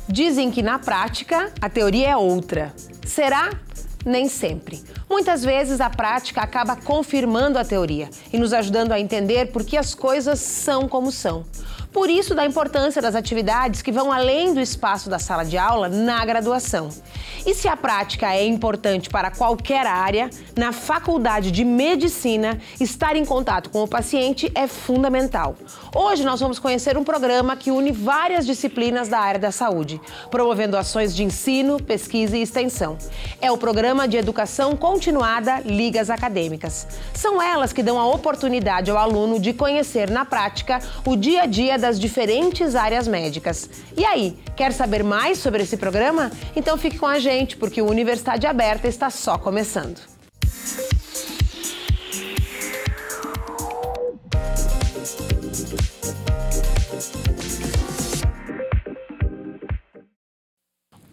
Dizem que na prática a teoria é outra. Será? Nem sempre. Muitas vezes a prática acaba confirmando a teoria e nos ajudando a entender por que as coisas são como são. Por isso, da importância das atividades que vão além do espaço da sala de aula na graduação. E se a prática é importante para qualquer área, na faculdade de medicina, estar em contato com o paciente é fundamental. Hoje nós vamos conhecer um programa que une várias disciplinas da área da saúde, promovendo ações de ensino, pesquisa e extensão. É o Programa de Educação Continuada Ligas Acadêmicas. São elas que dão a oportunidade ao aluno de conhecer na prática o dia a dia das diferentes áreas médicas. E aí, quer saber mais sobre esse programa? Então fique com a gente, porque o Universidade Aberta está só começando.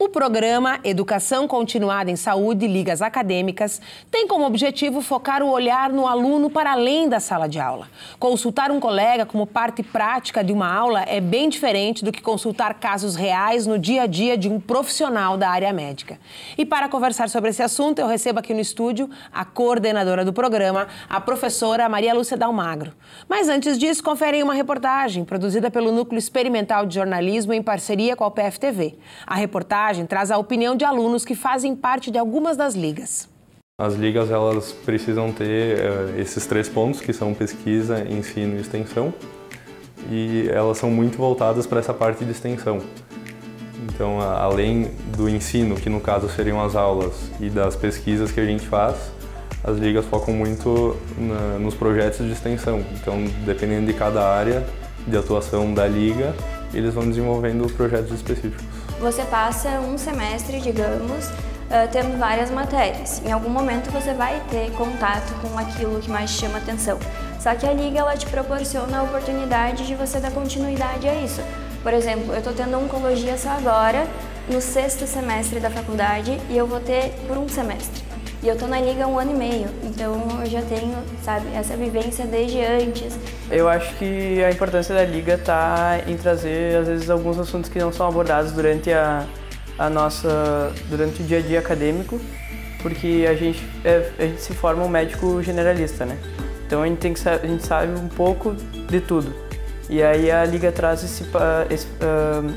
O programa Educação Continuada em Saúde e Ligas Acadêmicas tem como objetivo focar o olhar no aluno para além da sala de aula. Consultar um colega como parte prática de uma aula é bem diferente do que consultar casos reais no dia a dia de um profissional da área médica. E para conversar sobre esse assunto, eu recebo aqui no estúdio a coordenadora do programa, a professora Maria Lúcia Dalmagro. Mas antes disso, conferem uma reportagem produzida pelo Núcleo Experimental de Jornalismo em parceria com a UPF-TV. A reportagem traz a opinião de alunos que fazem parte de algumas das ligas. As ligas, elas precisam ter esses 3 pontos, que são pesquisa, ensino e extensão, e elas são muito voltadas para essa parte de extensão. Então, além do ensino, que no caso seriam as aulas, e das pesquisas que a gente faz, as ligas focam muito nos projetos de extensão. Então, dependendo de cada área de atuação da liga, eles vão desenvolvendo projetos específicos. Você passa um semestre, digamos, tendo várias matérias. Em algum momento você vai ter contato com aquilo que mais te chama atenção. Só que a liga, ela te proporciona a oportunidade de você dar continuidade a isso. Por exemplo, eu estou tendo oncologia só agora, no 6º semestre da faculdade, e eu vou ter por um semestre. E eu estou na liga há 1 ano e meio, então eu já tenho, sabe, essa vivência desde antes. Eu acho que a importância da liga está em trazer, às vezes, alguns assuntos que não são abordados durante durante o dia a dia acadêmico, porque a gente se forma um médico generalista, né? Então a gente sabe um pouco de tudo. E aí a liga traz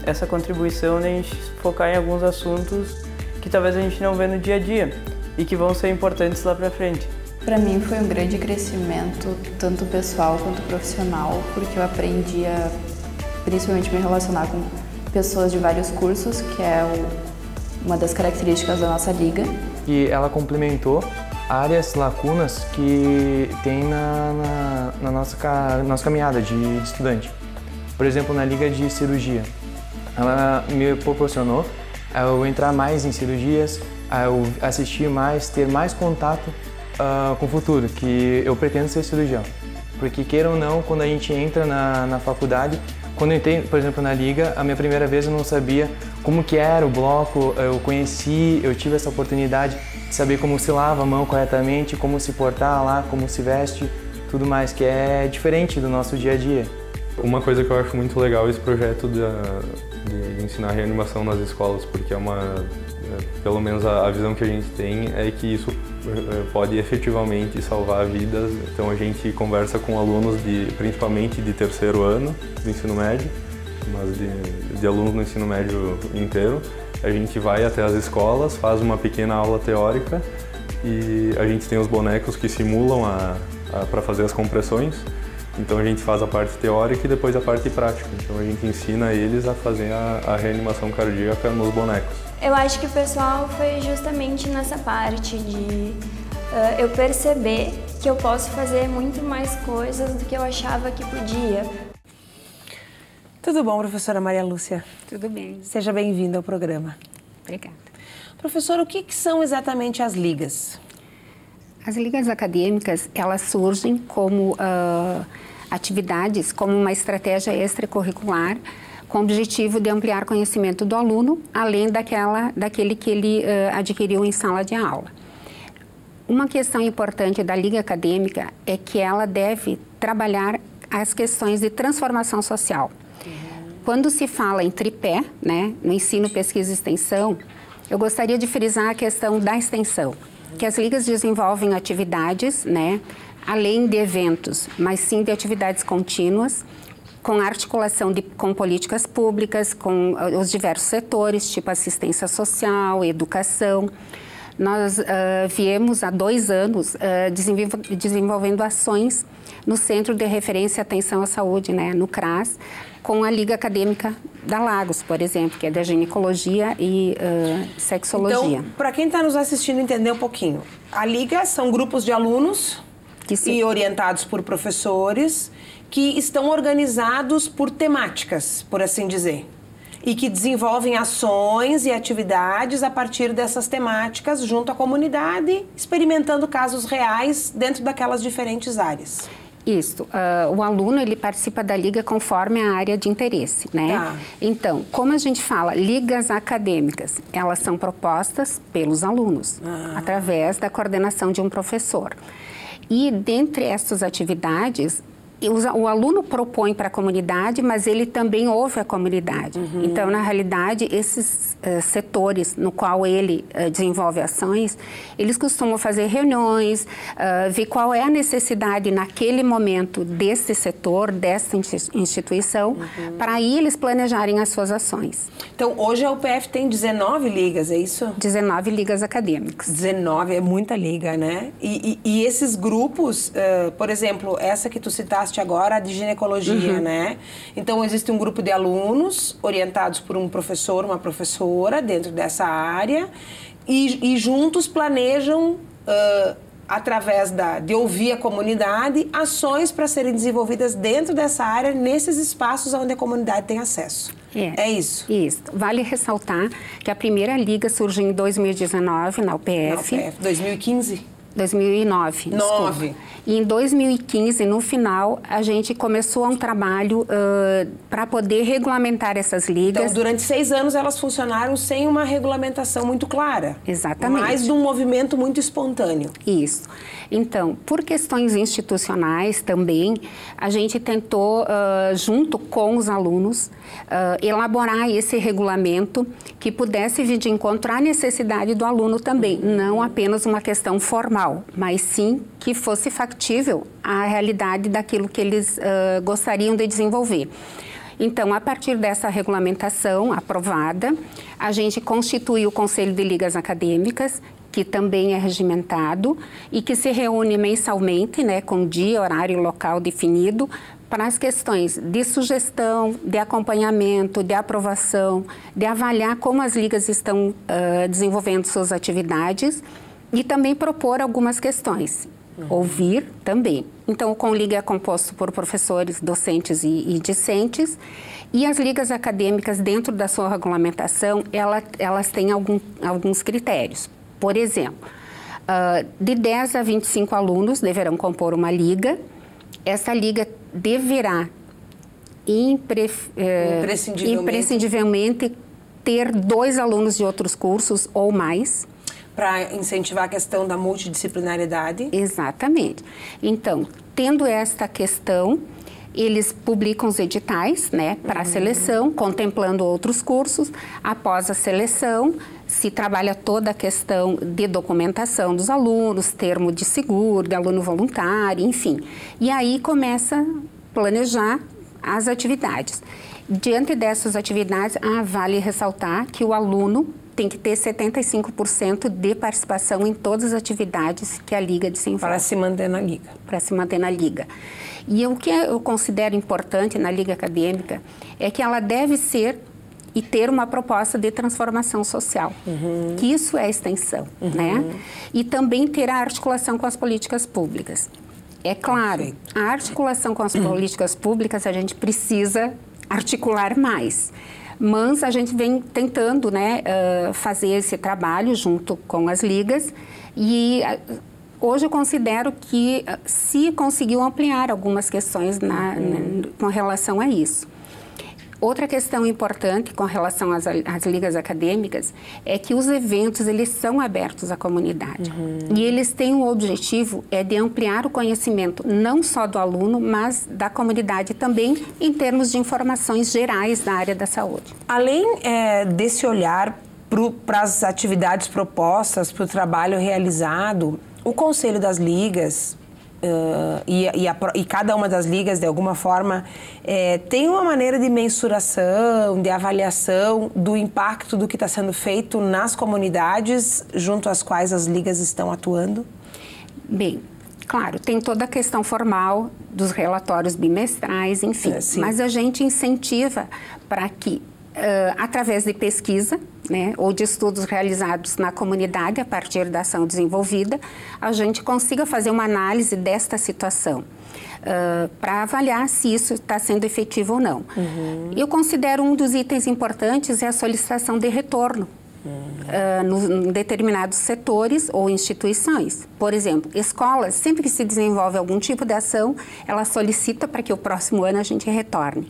essa contribuição de a gente focar em alguns assuntos que talvez a gente não vê no dia a dia e que vão ser importantes lá para frente. Para mim foi um grande crescimento, tanto pessoal quanto profissional, porque eu aprendi a principalmente me relacionar com pessoas de vários cursos, que é uma das características da nossa liga. E ela complementou áreas, lacunas que tem na nossa caminhada de estudante. Por exemplo, na liga de cirurgia, ela me proporcionou eu entrar mais em cirurgias, eu assistir mais, ter mais contato com o futuro, que eu pretendo ser cirurgião. Porque, queira ou não, quando a gente entra na faculdade, quando eu entrei, por exemplo, na liga, a minha primeira vez eu não sabia como que era o bloco, eu tive essa oportunidade de saber como se lava a mão corretamente, como se portar lá, como se veste, tudo mais, que é diferente do nosso dia a dia. Uma coisa que eu acho muito legal é esse projeto de ensinar reanimação nas escolas, porque pelo menos a visão que a gente tem é que isso pode efetivamente salvar vidas. Então a gente conversa com alunos principalmente de 3º ano do ensino médio, mas de alunos no ensino médio inteiro. A gente vai até as escolas, faz uma pequena aula teórica e a gente tem os bonecos que simulam para fazer as compressões. Então a gente faz a parte teórica e depois a parte prática. Então a gente ensina eles a fazer a reanimação cardíaca nos bonecos. Eu acho que o pessoal foi justamente nessa parte de eu perceber que eu posso fazer muito mais coisas do que eu achava que podia. Tudo bom, professora Maria Lúcia? Tudo bem. Seja bem-vinda ao programa. Obrigada. Professora, o que são exatamente as ligas? As ligas acadêmicas, elas surgem como atividades, como uma estratégia extracurricular, com o objetivo de ampliar conhecimento do aluno, além daquele que ele adquiriu em sala de aula. Uma questão importante da liga acadêmica é que ela deve trabalhar as questões de transformação social. quando se fala em tripé, né, no ensino, pesquisa e extensão, eu gostaria de frisar a questão da extensão, que as ligas desenvolvem atividades, né, além de eventos, mas sim de atividades contínuas, com articulação com políticas públicas, com os diversos setores, tipo assistência social, educação. Nós viemos há 2 anos desenvolvendo ações no Centro de Referência e Atenção à Saúde, né, no CRAS, com a Liga Acadêmica da Lagos, por exemplo, que é da ginecologia e sexologia. Então, para quem está nos assistindo entender um pouquinho, a Liga são grupos de alunos e orientados por professores que estão organizados por temáticas, por assim dizer, e que desenvolvem ações e atividades a partir dessas temáticas junto à comunidade, experimentando casos reais dentro daquelas diferentes áreas. Isso. O aluno, ele participa da liga conforme a área de interesse, né? Tá. Então, como a gente fala, ligas acadêmicas, elas são propostas pelos alunos, através da coordenação de um professor. E, dentre essas atividades, o aluno propõe para a comunidade, mas ele também ouve a comunidade. Então, na realidade, esses setores no qual ele desenvolve ações, eles costumam fazer reuniões, ver qual é a necessidade naquele momento desse setor, dessa instituição, para aí eles planejarem as suas ações. Então, hoje a UPF tem 19 ligas, é isso? 19 ligas acadêmicas. 19, é muita liga, né? E esses grupos, por exemplo, essa que tu citaste agora, a de ginecologia, né? Então, existe um grupo de alunos orientados por um professor, uma professora dentro dessa área e juntos planejam, através de ouvir a comunidade, ações para serem desenvolvidas dentro dessa área, nesses espaços onde a comunidade tem acesso. É isso? Isso. Vale ressaltar que a primeira liga surgiu em 2019 na UPF. Na UPF, 2015? 2009, desculpa. E em 2015, no final, a gente começou um trabalho para poder regulamentar essas ligas. Então, durante 6 anos, elas funcionaram sem uma regulamentação muito clara. Exatamente. Mas de um movimento muito espontâneo. Isso. Então, por questões institucionais também, a gente tentou, junto com os alunos, elaborar esse regulamento que pudesse vir de encontro à necessidade do aluno também, não apenas uma questão formal, mas sim que fosse factível à realidade daquilo que eles gostariam de desenvolver. Então, a partir dessa regulamentação aprovada, a gente constitui o Conselho de Ligas Acadêmicas, que também é regimentado e que se reúne mensalmente, né, com dia, horário e local definido, para as questões de sugestão, de acompanhamento, de aprovação, de avaliar como as ligas estão desenvolvendo suas atividades e também propor algumas questões. Ouvir também. Então, o CONLIGA é composto por professores, docentes e discentes, e as ligas acadêmicas, dentro da sua regulamentação, elas têm alguns critérios. Por exemplo, de 10 a 25 alunos deverão compor uma liga. Essa liga deverá imprescindivelmente ter 2 alunos de outros cursos ou mais. Para incentivar a questão da multidisciplinaridade. Exatamente. Então, tendo esta questão, eles publicam os editais, né, para a seleção, contemplando outros cursos. Após a seleção, se trabalha toda a questão de documentação dos alunos, termo de seguro, de aluno voluntário, enfim. E aí começa a planejar as atividades. Diante dessas atividades, vale ressaltar que o aluno tem que ter 75% de participação em todas as atividades que a Liga desenvolve. Para se manter na Liga. Para se manter na Liga. E o que eu considero importante na Liga Acadêmica é que ela deve ser e ter uma proposta de transformação social, que isso é extensão, né? E também ter a articulação com as políticas públicas. É claro, a articulação com as políticas públicas a gente precisa articular mais. Mas a gente vem tentando, né, fazer esse trabalho junto com as ligas e hoje eu considero que se conseguiu ampliar algumas questões com relação a isso. Outra questão importante com relação às ligas acadêmicas é que os eventos, eles são abertos à comunidade. E eles têm o objetivo de ampliar o conhecimento não só do aluno, mas da comunidade também em termos de informações gerais da área da saúde. Além desse olhar para as atividades propostas, para o trabalho realizado, o Conselho das Ligas e cada uma das ligas, de alguma forma, tem uma maneira de mensuração, de avaliação do impacto do que está sendo feito nas comunidades junto às quais as ligas estão atuando? Bem, claro, tem toda a questão formal dos relatórios bimestrais, enfim, mas a gente incentiva para que, através de pesquisa, né, ou de estudos realizados na comunidade a partir da ação desenvolvida, a gente consiga fazer uma análise desta situação para avaliar se isso está sendo efetivo ou não. Eu considero um dos itens importantes é a solicitação de retorno em determinados setores ou instituições. Por exemplo, escolas, sempre que se desenvolve algum tipo de ação, ela solicita para que o próximo ano a gente retorne.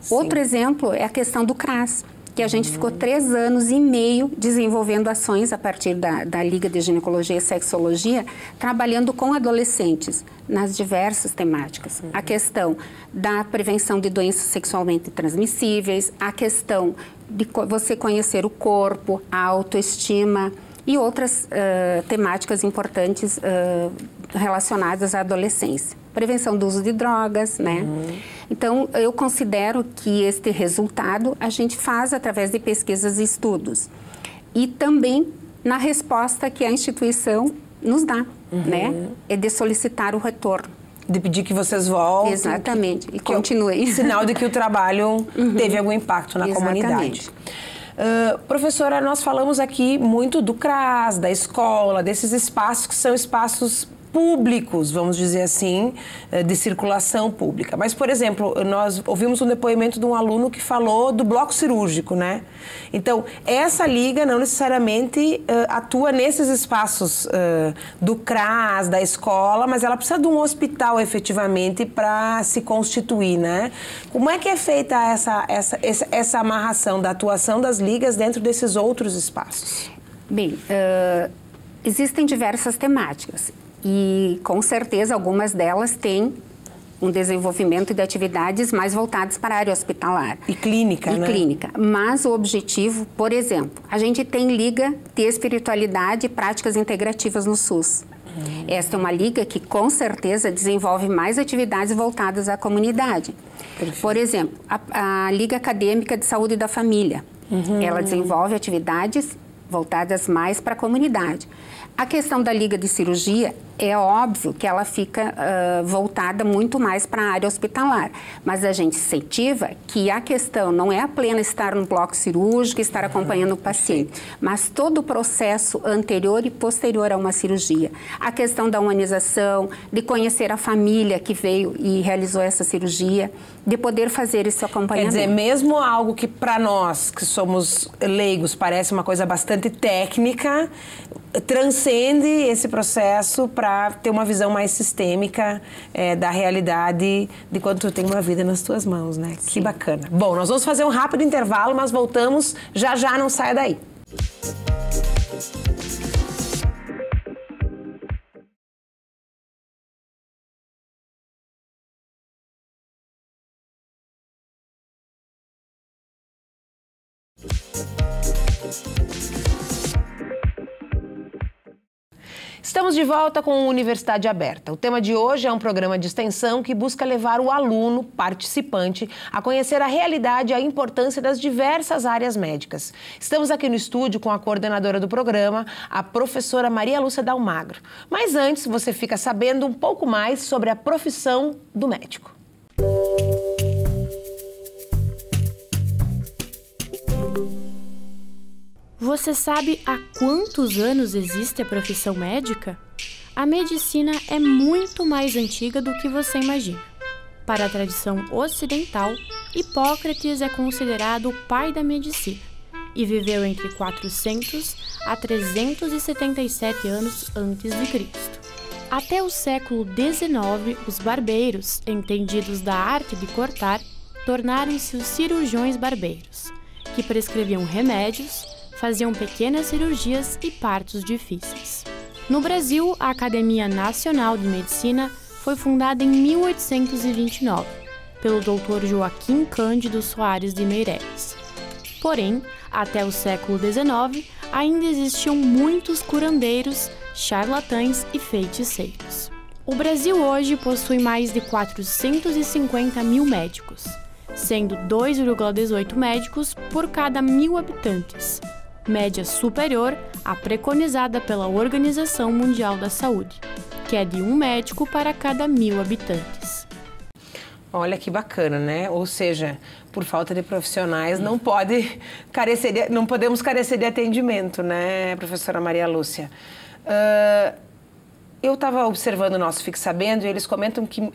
Outro exemplo é a questão do CRAS, que a gente ficou 3 anos e meio desenvolvendo ações a partir da Liga de Ginecologia e Sexologia, trabalhando com adolescentes nas diversas temáticas. A questão da prevenção de doenças sexualmente transmissíveis, a questão de você conhecer o corpo, a autoestima e outras temáticas importantes relacionadas à adolescência. Prevenção do uso de drogas, né? Então, eu considero que este resultado a gente faz através de pesquisas e estudos. E também na resposta que a instituição nos dá, né? É de solicitar o retorno. De pedir que vocês voltem. Exatamente, e continuem. Sinal de que o trabalho teve algum impacto na comunidade. Professora, nós falamos aqui muito do CRAS, da escola, desses espaços que são espaços públicos, vamos dizer assim, de circulação pública. Mas, por exemplo, nós ouvimos um depoimento de um aluno que falou do bloco cirúrgico, né? Então, essa liga não necessariamente atua nesses espaços do CRAS, da escola, mas ela precisa de um hospital, efetivamente, para se constituir, né? Como é que é feita essa amarração da atuação das ligas dentro desses outros espaços? Bem, existem diversas temáticas. E, com certeza, algumas delas têm um desenvolvimento de atividades mais voltadas para a área hospitalar. E clínica, né? E clínica. Mas o objetivo, por exemplo, a gente tem Liga de Espiritualidade e Práticas Integrativas no SUS. Esta é uma liga que, com certeza, desenvolve mais atividades voltadas à comunidade. Perfeito. Por exemplo, a Liga Acadêmica de Saúde da Família. Ela desenvolve atividades voltadas mais para a comunidade. A questão da Liga de Cirurgia, é óbvio que ela fica voltada muito mais para a área hospitalar, mas a gente incentiva que a questão não é a plena estar no bloco cirúrgico, estar acompanhando o paciente, mas todo o processo anterior e posterior a uma cirurgia. A questão da humanização, de conhecer a família que veio e realizou essa cirurgia, de poder fazer esse acompanhamento. Quer dizer, mesmo algo que para nós, que somos leigos, parece uma coisa bastante técnica, transcende esse processo para ter uma visão mais sistêmica da realidade de quando tu tem uma vida nas tuas mãos, né? Sim. Que bacana. Bom, nós vamos fazer um rápido intervalo, mas voltamos já, não saia daí. Estamos de volta com a Universidade Aberta. O tema de hoje é um programa de extensão que busca levar o aluno participante a conhecer a realidade e a importância das diversas áreas médicas. Estamos aqui no estúdio com a coordenadora do programa, a professora Maria Lúcia Dalmagro. Mas antes, você fica sabendo um pouco mais sobre a profissão do médico. Você sabe há quantos anos existe a profissão médica? A medicina é muito mais antiga do que você imagina. Para a tradição ocidental, Hipócrates é considerado o pai da medicina e viveu entre 400 a 377 anos antes de Cristo. Até o século XIX, os barbeiros, entendidos da arte de cortar, tornaram-se os cirurgiões barbeiros, que prescreviam remédios, faziam pequenas cirurgias e partos difíceis. No Brasil, a Academia Nacional de Medicina foi fundada em 1829, pelo Dr. Joaquim Cândido Soares de Meireles. Porém, até o século XIX, ainda existiam muitos curandeiros, charlatães e feiticeiros. O Brasil hoje possui mais de 450 mil médicos, sendo 2,18 médicos por cada 1.000 habitantes, média superior à preconizada pela Organização Mundial da Saúde, que é de 1 médico para cada 1.000 habitantes. Olha que bacana, né? Ou seja, por falta de profissionais não podemos carecer de atendimento, né, professora Maria Lúcia? Eu estava observando o nosso Fique Sabendo e eles comentam que em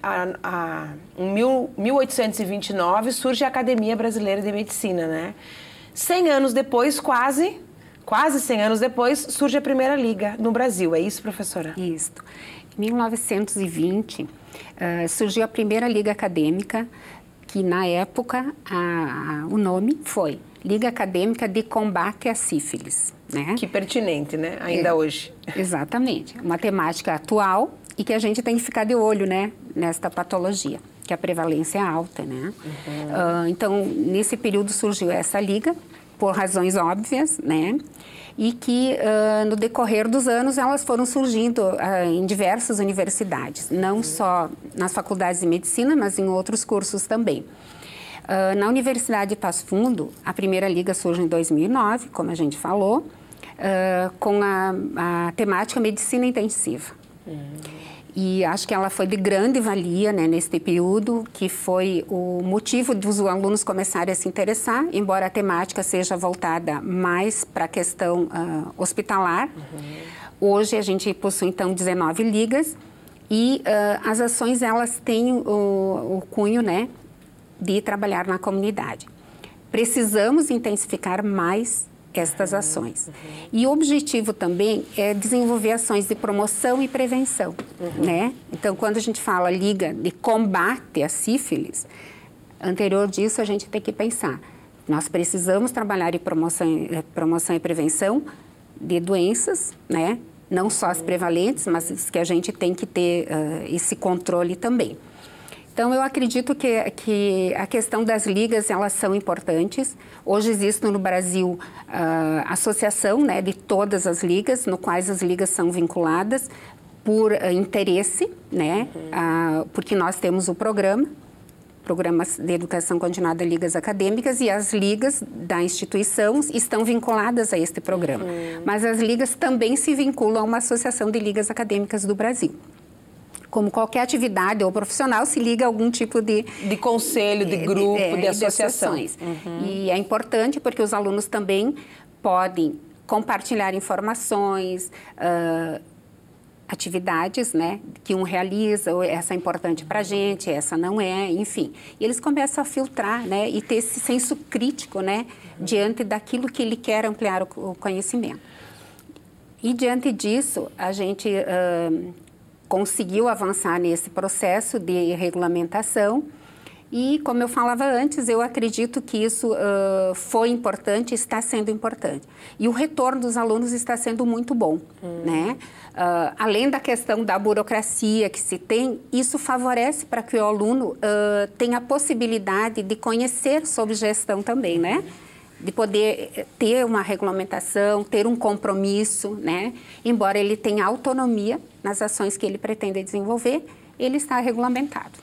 1829 surge a Academia Brasileira de Medicina, né? 100 anos depois, quase 100 anos depois, surge a primeira liga no Brasil. É isso, professora? Isso. Em 1920, surgiu a primeira liga acadêmica, que na época o nome foi Liga Acadêmica de Combate à Sífilis. Né? Que pertinente, né? Ainda hoje. Exatamente. Uma temática atual e que a gente tem que ficar de olho, né? Nesta patologia, que a prevalência é alta, né? Então, nesse período surgiu essa liga, por razões óbvias, né? E que no decorrer dos anos elas foram surgindo em diversas universidades, não só nas faculdades de medicina, mas em outros cursos também. Na Universidade de Passo Fundo, a primeira liga surge em 2009, como a gente falou, com a temática medicina intensiva. E acho que ela foi de grande valia, né, neste período, que foi o motivo dos alunos começarem a se interessar, embora a temática seja voltada mais para a questão hospitalar. Hoje a gente possui, então, 19 ligas e as ações, elas têm o cunho, né, de trabalhar na comunidade. Precisamos intensificar mais estas ações. E o objetivo também é desenvolver ações de promoção e prevenção, né? Então, quando a gente fala liga de combate à sífilis, anterior disso a gente tem que pensar, nós precisamos trabalhar em promoção e prevenção de doenças, né? Não só as prevalentes, mas que a gente tem que ter esse controle também. Então, eu acredito que a questão das ligas, elas são importantes. Hoje existe no Brasil a associação, né, de todas as ligas, no quais as ligas são vinculadas por interesse, né, porque nós temos o Programas de Educação Continuada Ligas Acadêmicas, e as ligas da instituição estão vinculadas a este programa. Mas as ligas também se vinculam a uma associação de ligas acadêmicas do Brasil. Como qualquer atividade ou profissional, se liga a algum tipo de conselho, de grupo, de associações. E é importante porque os alunos também podem compartilhar informações, atividades, né, que um realiza, ou essa é importante para a gente, essa não é, enfim. E eles começam a filtrar, né, e ter esse senso crítico, né, diante daquilo que ele quer ampliar o conhecimento. E diante disso, a gente conseguiu avançar nesse processo de regulamentação e, como eu falava antes, eu acredito que isso foi importante, está sendo importante. E o retorno dos alunos está sendo muito bom, né? Além da questão da burocracia que se tem, isso favorece para que o aluno tenha a possibilidade de conhecer sobre gestão também, né? De poder ter uma regulamentação, ter um compromisso, né? Embora ele tenha autonomia nas ações que ele pretende desenvolver, ele está regulamentado.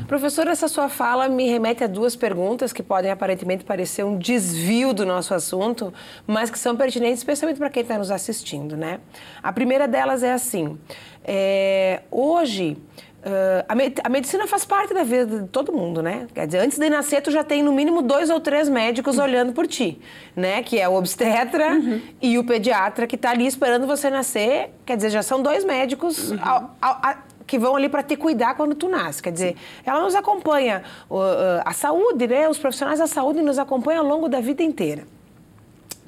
Professora, essa sua fala me remete a duas perguntas que podem aparentemente parecer um desvio do nosso assunto, mas que são pertinentes especialmente para quem está nos assistindo, né? A primeira delas é assim, hoje a medicina faz parte da vida de todo mundo, né? Quer dizer, antes de nascer, tu já tem no mínimo 2 ou 3 médicos olhando por ti, né? Que é o obstetra e o pediatra que está ali esperando você nascer. Quer dizer, já são 2 médicos que vão ali para te cuidar quando tu nasce. Quer dizer, ela nos acompanha, a saúde, né? Os profissionais da saúde nos acompanham ao longo da vida inteira.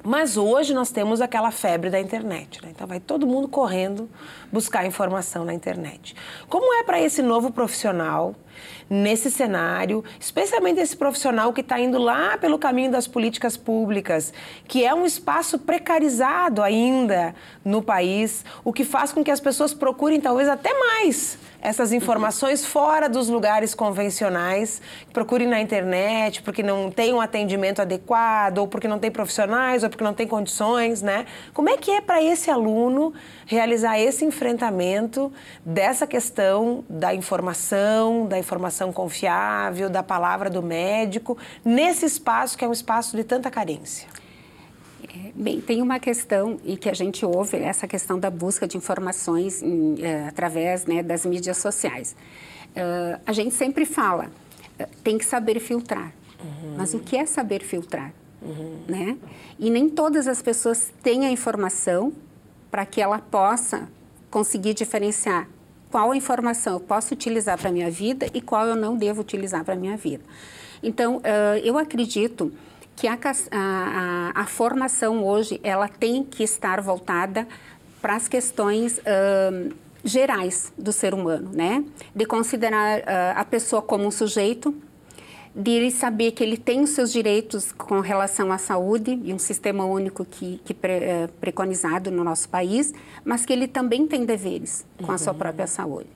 Mas hoje nós temos aquela febre da internet, né? Então vai todo mundo correndo buscar informação na internet. Como é para esse novo profissional Nesse cenário, especialmente esse profissional que está indo lá pelo caminho das políticas públicas, que é um espaço precarizado ainda no país, o que faz com que as pessoas procurem talvez até mais essas informações fora dos lugares convencionais, procurem na internet porque não tem um atendimento adequado, ou porque não tem profissionais, ou porque não tem condições, né? Como é que é para esse aluno realizar esse enfrentamento dessa questão da informação confiável, da palavra do médico, nesse espaço que é um espaço de tanta carência? Bem, tem uma questão e que a gente ouve, essa questão da busca de informações através, né, das mídias sociais. A gente sempre fala, tem que saber filtrar. Mas o que é saber filtrar? Né? E nem todas as pessoas têm a informação para que ela possa conseguir diferenciar qual informação eu posso utilizar para a minha vida e qual eu não devo utilizar para a minha vida. Então, eu acredito que a formação hoje, ela tem que estar voltada para as questões gerais do ser humano, né? De considerar a pessoa como um sujeito, de ele saber que ele tem os seus direitos com relação à saúde e um sistema único preconizado no nosso país, mas que ele também tem deveres com a sua própria saúde.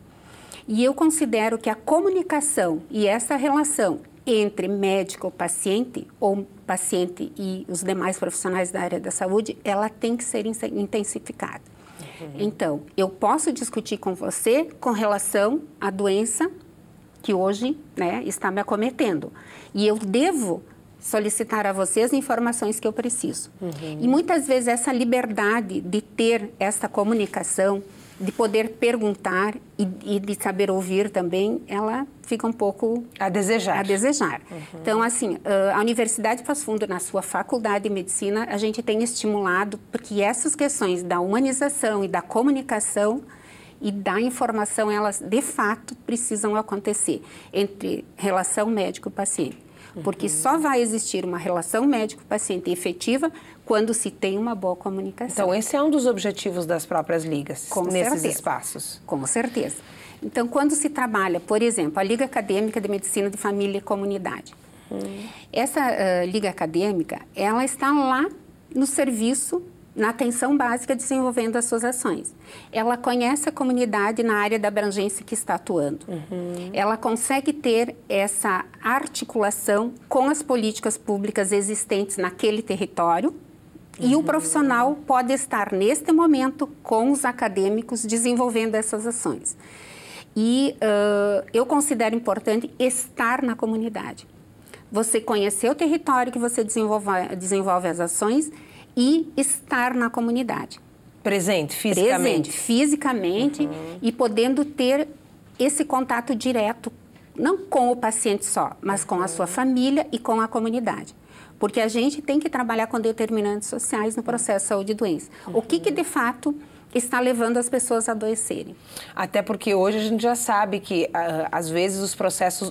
E eu considero que a comunicação e essa relação entre médico-paciente ou paciente e os demais profissionais da área da saúde, ela tem que ser intensificada. Então, eu posso discutir com você com relação à doença que hoje, né, está me acometendo. E eu devo solicitar a você as informações que eu preciso. E muitas vezes essa liberdade de ter essa comunicação, de poder perguntar e de saber ouvir também, ela fica um pouco a desejar. Então, assim, a Universidade Passo Fundo, na sua faculdade de medicina, a gente tem estimulado, porque essas questões da humanização e da comunicação e da informação, elas, de fato, precisam acontecer entre relação médico-paciente. Porque só vai existir uma relação médico-paciente efetiva quando se tem uma boa comunicação. Então, esse é um dos objetivos das próprias ligas, nesses espaços. Com certeza. Então, quando se trabalha, por exemplo, a Liga Acadêmica de Medicina de Família e Comunidade, essa Liga Acadêmica, ela está lá no serviço, na atenção básica, desenvolvendo as suas ações. Ela conhece a comunidade na área da abrangência que está atuando. Ela consegue ter essa articulação com as políticas públicas existentes naquele território e o profissional pode estar, neste momento, com os acadêmicos desenvolvendo essas ações. E eu considero importante estar na comunidade. Você conhecer o território que você desenvolve as ações e estar na comunidade. Presente, fisicamente. Fisicamente e podendo ter esse contato direto, não com o paciente só, mas com a sua família e com a comunidade. Porque a gente tem que trabalhar com determinantes sociais no processo de saúde e doença. O que de fato está levando as pessoas a adoecerem? Até porque hoje a gente já sabe que, às vezes,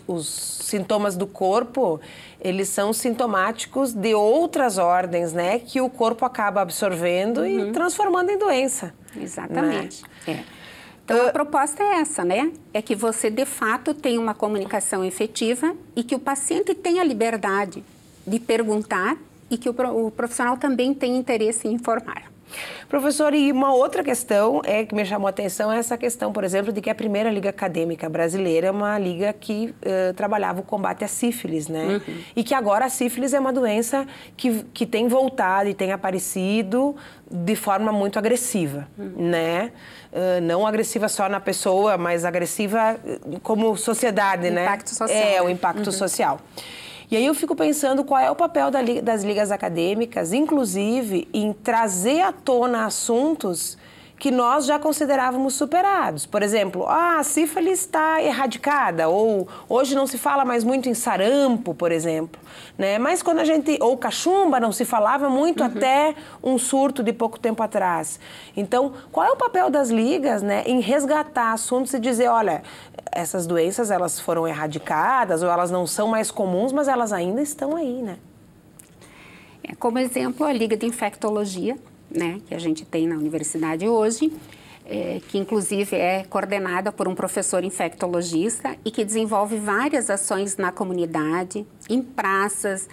os sintomas do corpo, eles são sintomáticos de outras ordens, né? Que o corpo acaba absorvendo e transformando em doença. Exatamente. Né? Então, a proposta é essa, né? É que você, de fato, tenha uma comunicação efetiva e que o paciente tenha liberdade de perguntar e que o profissional também tenha interesse em informar. Professor, e uma outra questão que me chamou a atenção é essa questão, por exemplo, de que a primeira Liga Acadêmica Brasileira é uma liga que trabalhava o combate à sífilis, né? E que agora a sífilis é uma doença que tem voltado e tem aparecido de forma muito agressiva, né? Não agressiva só na pessoa, mas agressiva como sociedade, né? Impacto social. O impacto social. E aí eu fico pensando qual é o papel das ligas acadêmicas, inclusive em trazer à tona assuntos que nós já considerávamos superados. Por exemplo, a sífilis está erradicada, ou hoje não se fala mais muito em sarampo, por exemplo, né? Mas quando ou cachumba, não se falava muito até um surto de pouco tempo atrás. Então, qual é o papel das ligas, né, em resgatar assuntos e dizer, olha, essas doenças, elas foram erradicadas, ou elas não são mais comuns, mas elas ainda estão aí, né? Como exemplo, a Liga de Infectologia, né, que a gente tem na universidade hoje, que inclusive é coordenada por um professor infectologista e que desenvolve várias ações na comunidade, em praças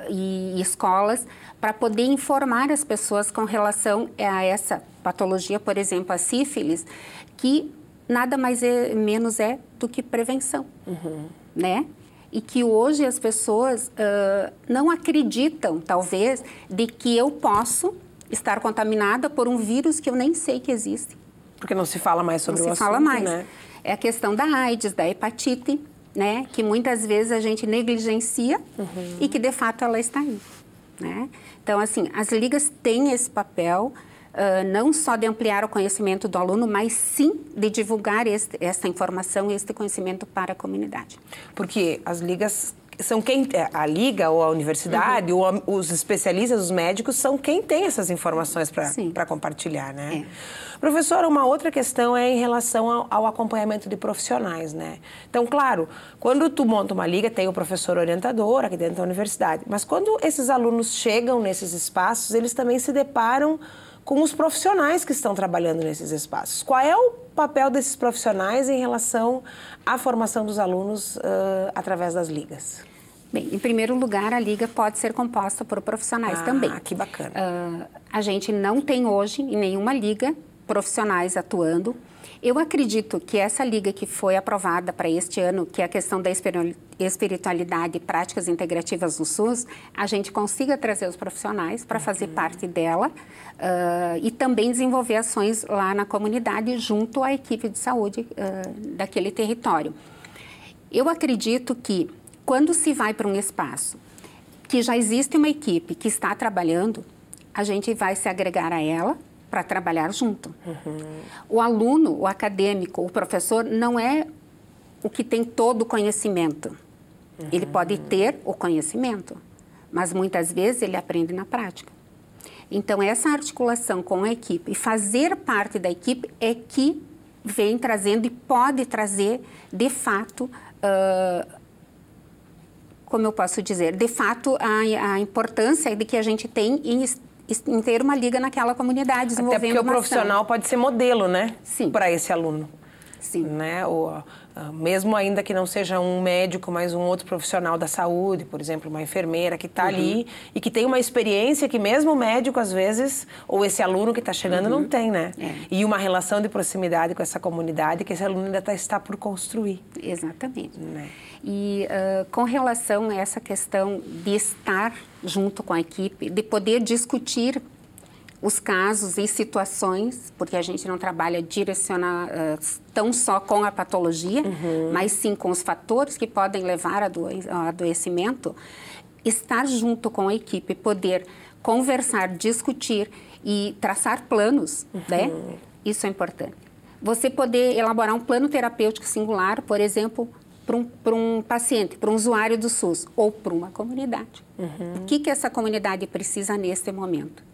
e escolas, para poder informar as pessoas com relação a essa patologia, por exemplo, a sífilis, que nada mais menos é do que prevenção, né? E que hoje as pessoas não acreditam, talvez, de que eu posso estar contaminada por um vírus que eu nem sei que existe. Porque não se fala mais sobre o assunto, não se fala mais. Né? É a questão da AIDS, da hepatite, né? Que muitas vezes a gente negligencia e que, de fato, ela está aí, né? Então, assim, as ligas têm esse papel, não só de ampliar o conhecimento do aluno, mas sim de divulgar essa informação e este conhecimento para a comunidade. Porque as ligas são a liga ou a universidade ou os especialistas, os médicos, são quem tem essas informações para compartilhar, né? Professora, uma outra questão é em relação ao acompanhamento de profissionais, né? Então, claro, quando tu monta uma liga, tem o professor orientador aqui dentro da universidade, mas quando esses alunos chegam nesses espaços, eles também se deparam com os profissionais que estão trabalhando nesses espaços. Qual é o papel desses profissionais em relação à formação dos alunos através das ligas? Bem, em primeiro lugar, a liga pode ser composta por profissionais também. Ah, que bacana. A gente não tem hoje, em nenhuma liga, profissionais atuando. Eu acredito que essa liga que foi aprovada para este ano, que é a questão da espiritualidade e práticas integrativas no SUS, a gente consiga trazer os profissionais para fazer parte dela e também desenvolver ações lá na comunidade junto à equipe de saúde daquele território. Eu acredito que quando se vai para um espaço que já existe uma equipe que está trabalhando, a gente vai se agregar a ela para trabalhar junto. O aluno, o acadêmico, o professor não é o que tem todo o conhecimento. Ele pode ter o conhecimento, mas muitas vezes ele aprende na prática. Então, essa articulação com a equipe e fazer parte da equipe é que vem trazendo e pode trazer, de fato, como eu posso dizer, de fato, a importância de que a gente tem em ter uma liga naquela comunidade, desenvolvendo até porque o profissional pode ser modelo, né? Sim. Para esse aluno. Sim. Né? Mesmo ainda que não seja um médico, mas um outro profissional da saúde, por exemplo, uma enfermeira que está ali e que tem uma experiência que mesmo o médico, às vezes, ou esse aluno que está chegando não tem, né? E uma relação de proximidade com essa comunidade que esse aluno ainda está por construir. Exatamente. Né? E com relação a essa questão de estar junto com a equipe, de poder discutir os casos e situações, porque a gente não trabalha tão só com a patologia, mas sim com os fatores que podem levar ao adoecimento, estar junto com a equipe, poder conversar, discutir e traçar planos, né? Isso é importante. Você poder elaborar um plano terapêutico singular, por exemplo, para um paciente, para um usuário do SUS ou para uma comunidade. O que essa comunidade precisa neste momento?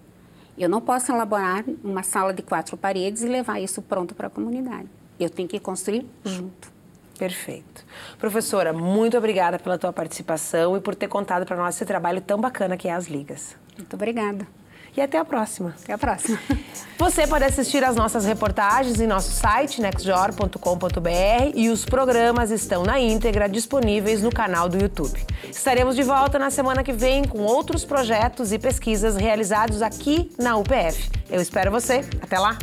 Eu não posso elaborar uma sala de 4 paredes e levar isso pronto para a comunidade. Eu tenho que construir junto. Perfeito. Professora, muito obrigada pela tua participação e por ter contado para nós esse trabalho tão bacana que é as ligas. Muito obrigada. E até a próxima. Até a próxima. Você pode assistir às nossas reportagens em nosso site, nextjor.com.br, e os programas estão na íntegra disponíveis no canal do YouTube. Estaremos de volta na semana que vem com outros projetos e pesquisas realizados aqui na UPF. Eu espero você. Até lá!